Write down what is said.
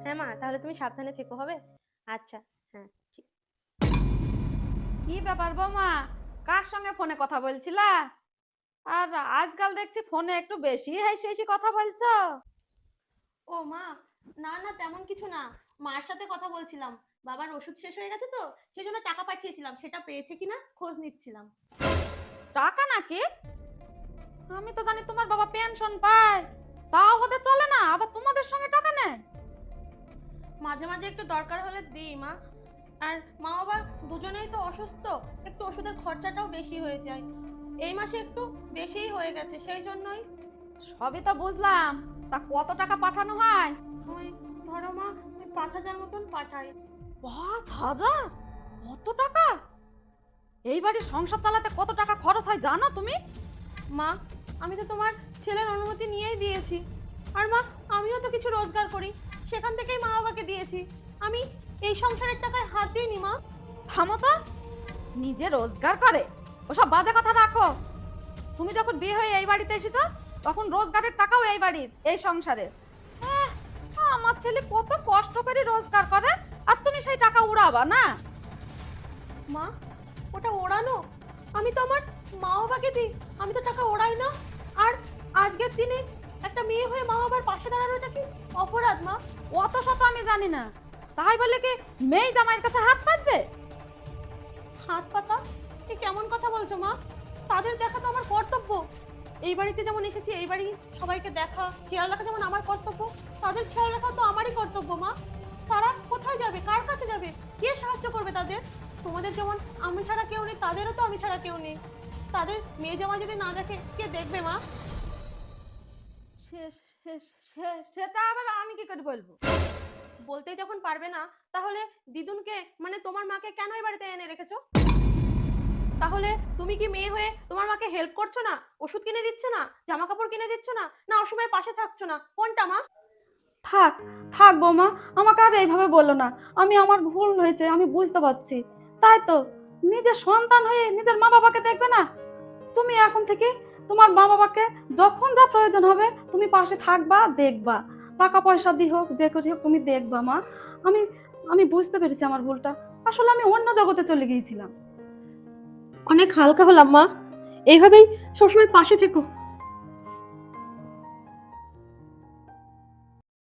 হ্যাঁ মা, তাহলে তুমি সাবধানে থেকো, হবে? আচ্ছা। হ্যাঁ, ঠিক। কি ব্যাপার বৌমা, কার সঙ্গে ফোনে কথা বলছিলা? আর আজকাল দেখছি ফোনে একটু বেশি হাসি হাসি কথা বলছো। ও মা, না না তেমন কিছু না। মার সাথে কথা বলছিলাম। বাবার ওষুধ শেষ হয়ে গেছে তো, সেই জন্য টাকা পাঠিয়েছিলাম, সেটা পেয়েছে কিনা খোঁজ নিচ্ছিলাম। টাকা নাকি? আমি তো জানি তোমার বাবা পেনশন পায়, তাও ওদের চলে না, আবার তোমাদের সঙ্গে টাকা নেয়। মাঝে মাঝে একটু দরকার হলে দিই মা। আর মা বাবা দুজনেই তো অসুস্থ, একটু ওষুধের খরচাটাও বেশি হয়ে যায়। এই মাসে একটু বেশিই হয়ে গেছে, সেই জন্যই। সবই তো বুঝলাম, তা কত টাকা পাঠানো হয়? ওই ধরো মা, ওই 5,000 মতন পাঠাই। 5,000? কত টাকা! এই বাড়ির সংসার চালাতে কত টাকা খরচ হয় জানো তুমি? মা, আমি তো তোমার ছেলের অনুমতি নিয়েই দিয়েছি। আর মা, আমিও তো কিছু রোজগার করি, সেখান থেকেই মা বাবাকে দিয়েছি। আমি এই সংসারের টাকায় হাত দিইনি মা। থামো তো, নিজে রোজগার করে ওসব বাজে কথা রাখো। তুমি যখন বিয়ে হয়ে এই বাড়িতে এসেছো, তখন রোজগারের টাকাও এই বাড়ির, এই সংসারের। আহ, আমার ছেলে কত কষ্ট করে রোজগার করে, আর তুমি সেই টাকা উড়াবা না? মা, ওটা ওড়ানো? আমি তো আমার মা বাবাকে দিই, আমি তো টাকা ওড়াই না। আর আজকের দিনে একটা মেয়ে হয়ে মা বাবার পাশে দাঁড়ানোটা কি অপরাধ মা? অত শত আমি জানি না, তাই বলে কি মেয়ে জামাইয়ের কাছে হাত পাতবে? হাত পাতা? এ কেমন কথা বলছো মা? তাদের দেখা তো আমার কর্তব্য। এই বাড়িতে যেমন এসেছি, এই বাড়ি সবাইকে দেখা খেয়াল রাখা যেমন আমার কর্তব্য, তাদের খেয়াল রাখা তো আমারই কর্তব্য মা। তারা কোথায় যাবে, কার কাছে যাবে, কে সাহায্য করবে তাদের? তোমাদের যেমন আমি ছাড়া কেউ নেই, তাদেরও তো আমি ছাড়া কেউ নেই। তাদের মেয়ে জামাই যদি না দেখে কে দেখবে মা? সেটা আবার আমি কি করে বলবো? বলতেই যখন পারবে না, তাহলে দিদুনকে মানে তোমার মাকে কেন এই বাড়িতে এনে রেখেছো? তাহলে তুমি কি মেয়ে হয়ে তোমার মাকে হেল্প করছো না, ওষুধ কিনে দিচ্ছ না, জামা কাপড় কিনে দিচ্ছ না, না অসময়ে পাশে থাকছো না, কোনটা মা? থাক, থাক বৌমা, আমাকে আর এইভাবে বললো না। আমি আমার ভুল হয়েছে, আমি বুঝতে পারছি। তাই তো, নিজের সন্তান হয়ে নিজের মা বাবাকে দেখবে না? তুমি এখন থেকে তোমার মা বাবাকে যখন যা প্রয়োজন হবে তুমি পাশে থাকবা, দেখবা। টাকা পয়সা দিয়ে হোক, যে করে হোক, তুমি দেখবা মা। আমি আমি বুঝতে পেরেছি আমার ভুলটা। আসলে আমি অন্য জগতে চলে গিয়েছিলাম। অনেক হালকা হলাম মা, এইভাবেই সবসময় পাশে থেকো।